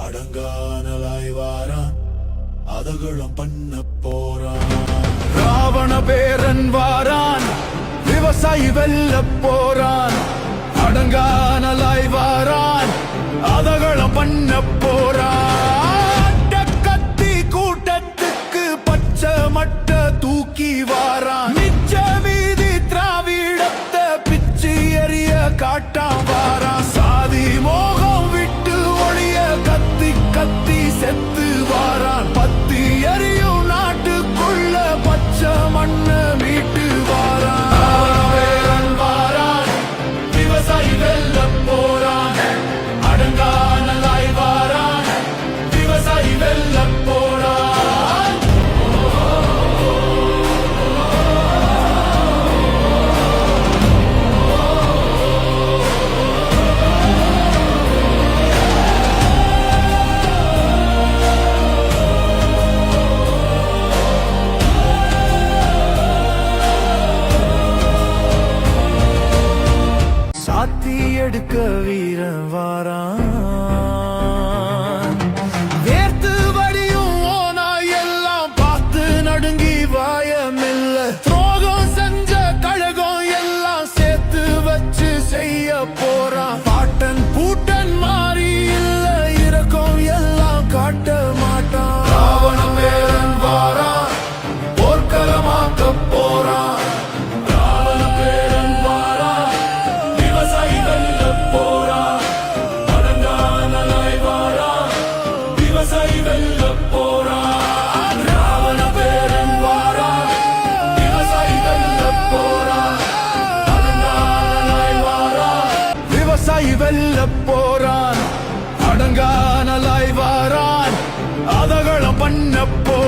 அடங்கானலாய் வாரான், அதகளும் பண்ண போறான். ராவண பேரன் வாரான், விவசாயி வெல்ல போறான். அடங்கானலாய் வாரான், அதகளும் பண்ண போறான். கத்தி கூட்டத்துக்கு பச்சை மட்ட தூக்கி வாரான். மிச்ச வீதி திராவிடத்தை பிச்சு எறிய காட்டான் வாரான். சாதி மோகம் விட்டு ஒளிய கத்தி கத்தி செத்து வாரான். பத்தி எரியும் நாட்டுக்குள்ள பச்சை மண்ண மீட்டு வாரான். வாரான், விவசாயி வெல்ல போறான். அடங்கானலாய் வாரான், விவசாயி வெல்ல போறான். சாத்தி எடுக்க வீரன் வாரான். வேர்த்து வடியும் ஓனா எல்லாம் பார்த்து நடுங்கி வாயமில்ல. துரோகம் செஞ்ச கழகம் எல்லாம் சேர்த்து வச்சு செய்ய போறான். பாட்டன் பூட்டன் மாறி இல்ல, இரக்கம் எல்லாம் காட்ட மாட்டான். ராவண பேரன் வாரான், போர்க்களமாக்க போறான். வெல்ல போறான், அடங்கானலாய் வாரான், அதகளும் பண்ண போறான்.